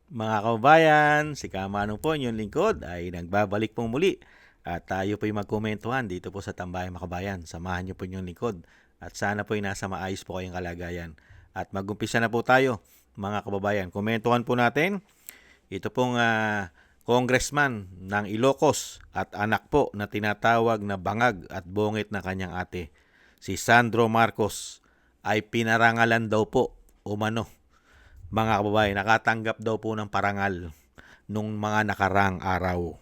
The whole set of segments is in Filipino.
Mga kababayan, si Kamanong po, inyong lingkod, ay nagbabalik pong muli. At tayo po'y magkomentuhan dito po sa Tambayan Makabayan. Samahan niyo po inyong lingkod. At sana po'y nasa maayos po kayong kalagayan. At mag-umpisa na po tayo, mga kababayan. Komentuhan po natin. Ito pong congressman ng Ilocos at anak po na tinatawag na bangag at bongit na kanyang ate. Si Sandro Marcos ay pinarangalan daw po umano. Mga kababayan, nakatanggap daw po ng parangal nung mga nakarang araw,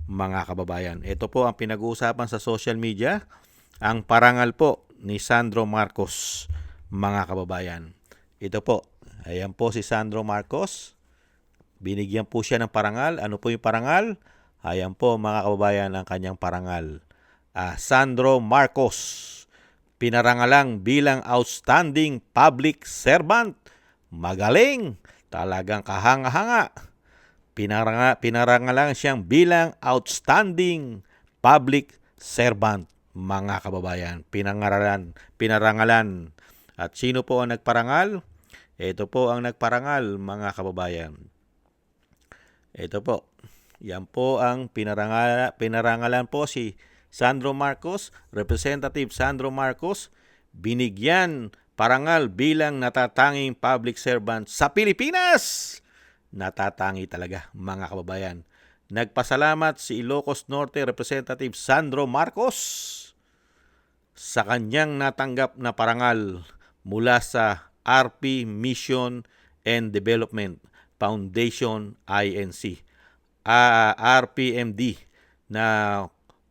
mga kababayan. Ito po ang pinag-uusapan sa social media, ang parangal po ni Sandro Marcos, mga kababayan. Ito po, ayan po si Sandro Marcos. Binigyan po siya ng parangal. Ano po yung parangal? Ayan po, mga kababayan, ang kanyang parangal. Sandro Marcos, pinarangalang bilang outstanding public servant. Magaling, talagang kahanga-hanga. Pinarangalan siyang bilang outstanding public servant, mga kababayan. Pinarangalan. At sino po ang nagparangal? Ito po ang nagparangal, mga kababayan. Ito po. Yan po ang pinarangalan po si Sandro Marcos, Representative Sandro Marcos, binigyan parangal bilang natatanging public servant sa Pilipinas. Natatangi talaga, mga kababayan. Nagpasalamat si Ilocos Norte Representative Sandro Marcos sa kanyang natanggap na parangal mula sa RP Mission and Development Foundation INC, RPMD, na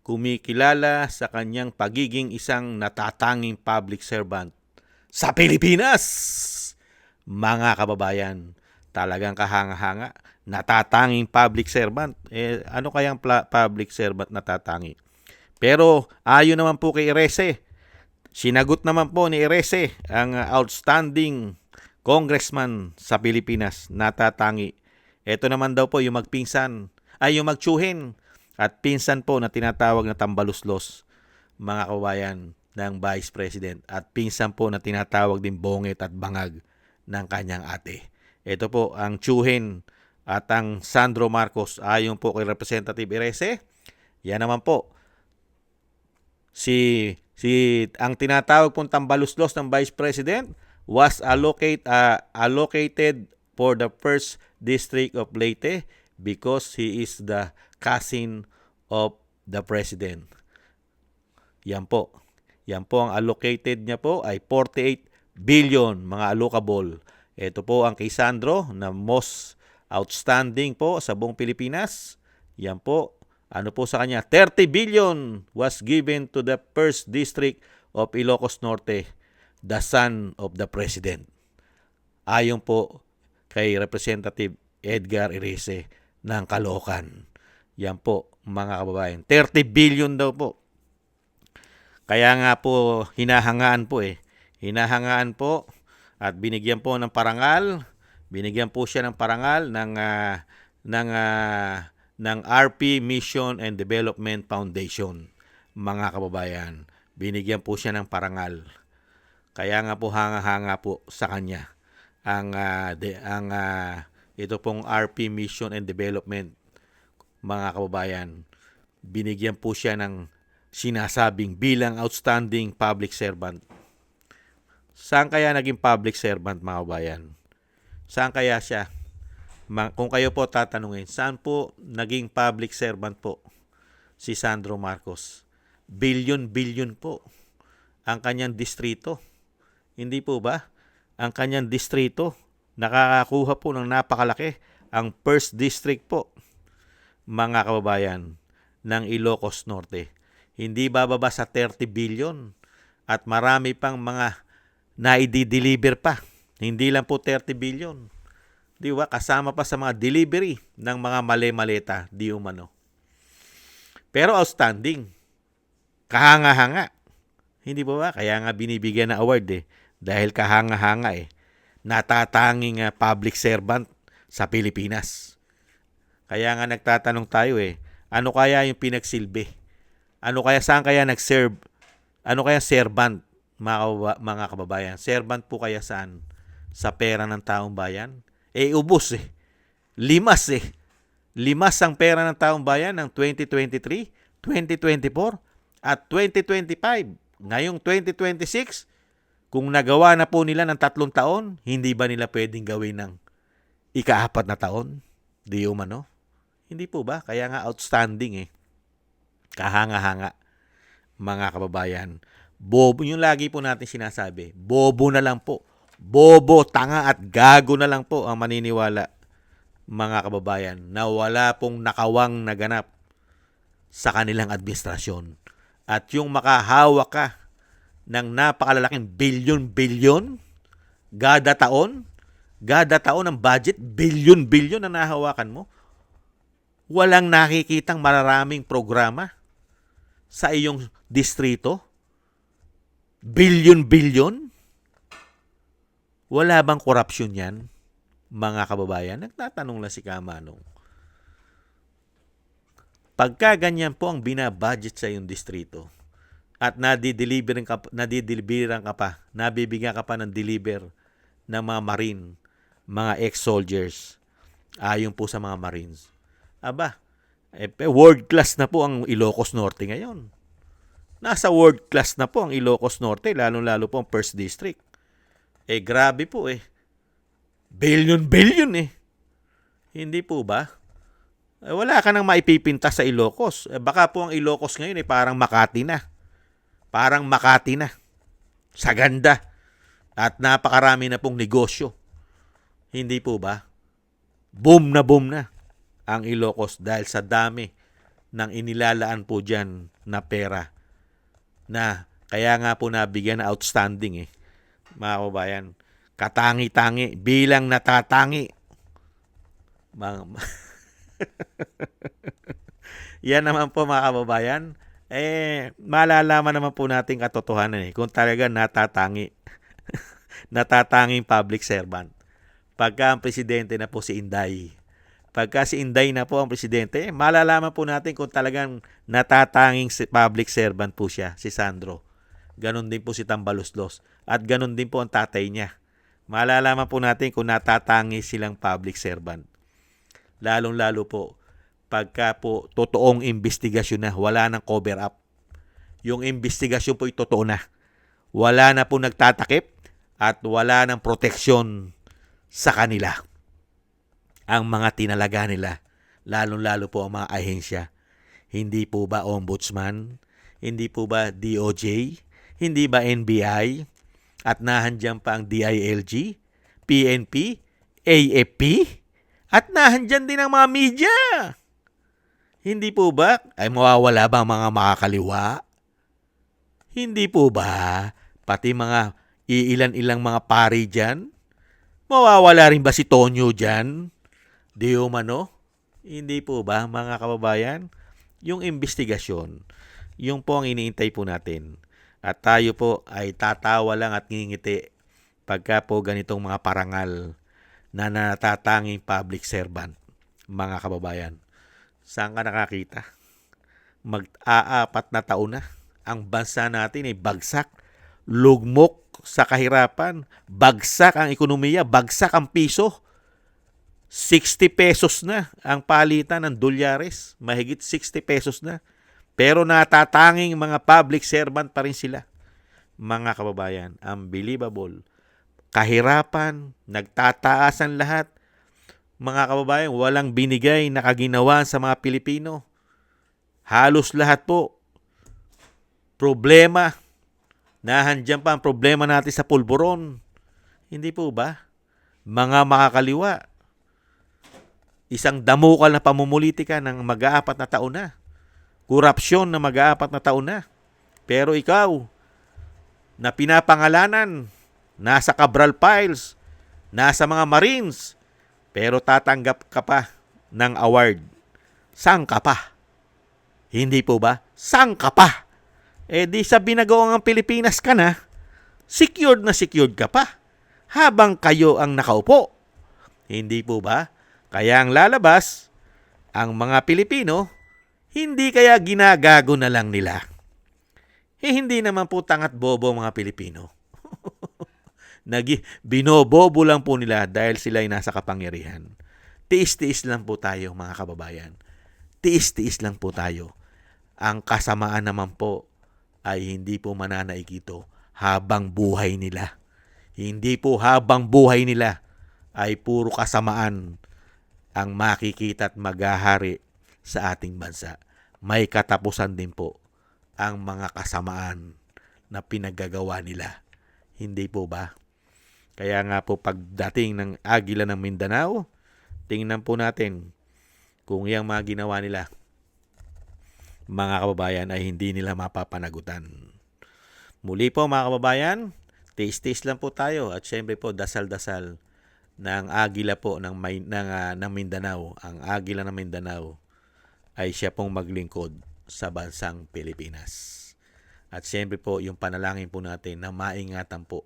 kumikilala sa kanyang pagiging isang natatanging public servant sa Pilipinas. Mga kababayan, talagang kahanga-hanga. Natatanging public servant. Ano kayang public servant natatangi? Pero ayon naman po kay Erese, sinagot naman po ni Erese, ang outstanding congressman sa Pilipinas, natatangi. Ito naman daw po yung magpinsan, ay yung magtsuhin at pinsan po na tinatawag na tambaluslos, mga kababayan, ng Vice President, at pinsan po na tinatawag din bongit at bangag ng kanyang ate. Ito po ang tsuhin at ang Sandro Marcos ayon po kay Representative Erese. Yan naman po si ang tinatawag pong tambaluslos ng Vice President was allocated for the first district of Leyte because he is the cousin of the President. Yan po. Yan po ang allocated niya po ay 48 billion, mga allocable. Ito po ang kay Sandro na most outstanding po sa buong Pilipinas. Yan po. Ano po sa kanya? 30 billion was given to the first district of Ilocos Norte, the son of the President. Ayon po kay Representative Edgar Erese ng Caloocan. Yan po, mga kababayan. 30 billion daw po. Kaya nga po hinahangaan po Hinahangaan po at binigyan po ng parangal. Binigyan po siya ng parangal ng RP Mission and Development Foundation, mga kababayan. Binigyan po siya ng parangal. Kaya nga po hanga-hanga po sa kanya ito pong RP Mission and Development, mga kababayan. Binigyan po siya ng sinasabing bilang outstanding public servant. Saan kaya naging public servant, mga kababayan? Saan kaya siya? Kung kayo po tatanungin, saan po naging public servant po si Sandro Marcos? Billion po ang kanyang distrito. Hindi po ba? Ang kanyang distrito, nakakakuha po ng napakalaki. Ang first district po, mga kababayan, ng Ilocos Norte. Hindi bababa sa 30 billion at marami pang mga na-i-deliver pa. Hindi lang po 30 billion. Di ba? Kasama pa sa mga delivery ng mga mali-maleta, di umano. Pero outstanding. Kahanga-hanga. Hindi ba? Kaya nga binibigyan na award dahil kahanga-hanga natatanging public servant sa Pilipinas. Kaya nga nagtatanong tayo ano kaya yung pinagsilbi? Ano kaya, saan kaya nag-serve? Ano kaya servant, mga kababayan? Servant po kaya saan? Sa pera ng taong bayan? Ubos Limas eh. Limas ang pera ng taong bayan ng 2023, 2024, at 2025. Ngayong 2026, kung nagawa na po nila ng 3 taon, hindi ba nila pwedeng gawin ng ika-4 na taon? Di umano? Hindi po ba? Kaya nga outstanding eh. Kahanga-hanga, mga kababayan. Bobo, yung lagi po natin sinasabi, bobo na lang po. Bobo, tanga at gago na lang po ang maniniwala, mga kababayan, na wala pong nakawang naganap sa kanilang administrasyon. At yung makahawak ka ng napakalalaking bilyon-bilyon gada taon ang budget, bilyon-bilyon na nahawakan mo, walang nakikitang mararaming programa sa iyong distrito, bilyon-bilyon. Wala bang korupsyon yan, mga kababayan? Nagtatanong lang si Kamanong. Pagka ganyan po ang binabudget sa iyong distrito at nabibigyan ka pa ng deliver ng mga marine, mga ex-soldiers, ayon po sa mga marines. Aba, world class na po ang Ilocos Norte ngayon. Nasa world class na po ang Ilocos Norte, lalo-lalo po ang 1st District. Grabe po eh. Billion eh. Hindi po ba? Wala ka nang maipipinta sa Ilocos. Baka po ang Ilocos ngayon parang Makati na. Parang Makati na. Sa ganda. At napakarami na pong negosyo. Hindi po ba? Boom na ang Ilocos dahil sa dami ng inilalaan po dyan na pera. Na kaya nga po nabigyan na outstanding eh. Mga kababayan, katangi-tangi, bilang natatangi. Yan naman po mga kababayan, malalaman naman po natin katotohanan eh, kung talaga natatangi. Natatanging public servant. Pagka ang presidente na po si Inday. Pagka si Inday na po ang presidente, malalaman po natin kung talagang natatanging public servant po siya, si Sandro. Ganon din po si Tambaluslos. At ganon din po ang tatay niya. Malalaman po natin kung natatangi silang public servant. Lalong-lalo po, pagka po totoong investigasyon na, wala nang cover up. Yung investigasyon po ay totoo na. Wala na po nagtatakip at wala nang proteksyon sa kanila. Ang mga tinalaga nila, lalong-lalo po ang mga ahensya. Hindi po ba Ombudsman? Hindi po ba DOJ? Hindi ba NBI? At nahandyan pa ang DILG, PNP, AFP? At nahandyan din ang mga media. Hindi po ba? Ay mawawala ba ang mga makakaliwa? Hindi po ba? Pati mga iilan-ilang mga pari dyan? Mawawala rin ba si Tonyo dyan? Di umano? Hindi po ba mga kababayan? Yung investigasyon, yung po ang iniintay po natin. At tayo po ay tatawa lang at ngingiti pagka po ganitong mga parangal na natatanging public servant, mga kababayan. Saan ka nakakita? Mag-aapat na taon na. Ang bansa natin ay bagsak, lugmok sa kahirapan, bagsak ang ekonomiya, bagsak ang piso. 60 pesos na ang palitan ng dolyares. Mahigit 60 pesos na. Pero natatanging mga public servant pa rin sila. Mga kababayan, unbelievable. Kahirapan, nagtataasan lahat. Mga kababayan, walang binigay na kaginawa sa mga Pilipino. Halos lahat po. Problema. Nahandyan pa ang problema natin sa pulburon. Hindi po ba? Mga makakaliwa. Isang damukal na pamumulitika ng mag-aapat na taon na. Korupsyon na mag-aapat na taon na. Pero ikaw, na pinapangalanan, nasa Cabral Files, nasa mga Marines, pero tatanggap ka pa ng award. Saan ka pa? Hindi po ba? Saan ka pa? Di sa binagawang Pilipinas ka na, secured ka pa. Habang kayo ang nakaupo. Hindi po ba? Kaya ang lalabas, ang mga Pilipino, hindi kaya ginagago na lang nila. Hindi naman po tangat bobo mga Pilipino. Binobobo lang po nila dahil sila ay nasa kapangyarihan. Tiis-tiis lang po tayo mga kababayan. Tiis-tiis lang po tayo. Ang kasamaan naman po ay hindi po mananaig ito habang buhay nila. Hindi po habang buhay nila ay puro kasamaan ang makikita at maghahari sa ating bansa. May katapusan din po ang mga kasamaan na pinaggagawa nila. Hindi po ba? Kaya nga po pagdating ng Agila ng Mindanao, tingnan po natin kung yung mga ginawa nila, mga kababayan, ay hindi nila mapapanagutan. Muli po mga kababayan, tiis-tiis lang po tayo at syempre po dasal-dasal ng Agila po ng Mindanao. Ang Agila ng Mindanao ay siya pong maglingkod sa bansang Pilipinas. At syempre po yung panalangin po natin na maingatan po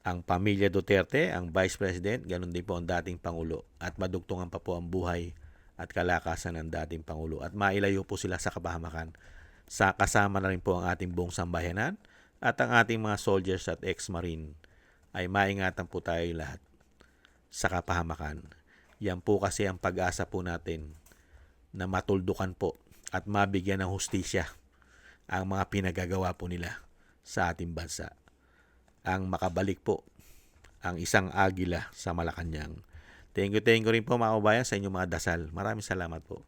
ang pamilya Duterte, ang Vice President, ganun din po ang dating Pangulo at madugtungan pa po ang buhay at kalakasan ng dating Pangulo at mailayo po sila sa kapahamakan. Kasama na rin po ang ating buong sambayanan at ang ating mga soldiers at ex-marine ay maingatan po tayo lahat sa kapahamakan. Yan po kasi ang pag-asa po natin na matuldukan po at mabigyan ng hustisya ang mga pinagagawa po nila sa ating bansa. Ang makabalik po ang isang agila sa Malacanang. Thank you rin po mga kababayan sa inyong mga dasal. Maraming salamat po.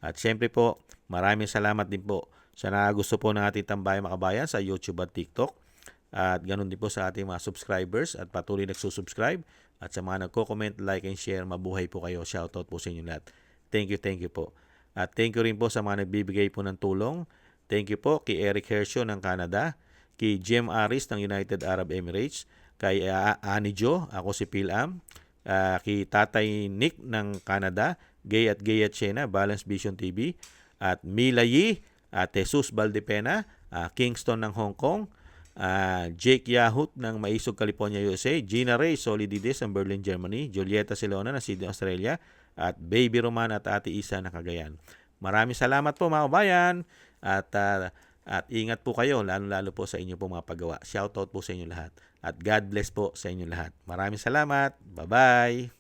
At syempre po, maraming salamat din po sa gusto po ng ating tambayan mga kababayan sa YouTube at TikTok. At ganun din po sa ating mga subscribers at patuloy nagsusubscribe. At sa mga nagko-comment, like and share, mabuhay po kayo. Shoutout po sa inyo lahat. Thank you po. At thank you rin po sa mga nagbibigay po ng tulong. Thank you po kay Eric Hershio ng Canada, kay Jem Aris ng United Arab Emirates, kay Ani Jo, ako si Pilam, kay Tatay Nick ng Canada, Gay at Chena, Balance Vision TV, at Mila Yi, at Jesus Valdepena, Kingston ng Hong Kong, Jake Yahut ng Maisog, California, USA, Gina Ray Solidides ng Berlin, Germany, Julieta Silona ng Sydney, Australia, at Baby Roman at Ate Isa ng Cagayan. Maraming salamat po mga kabayan at ingat po kayo lalo po sa inyo po mga paggawa. Shoutout po sa inyo lahat at God bless po sa inyo lahat. Maraming salamat. Bye-bye.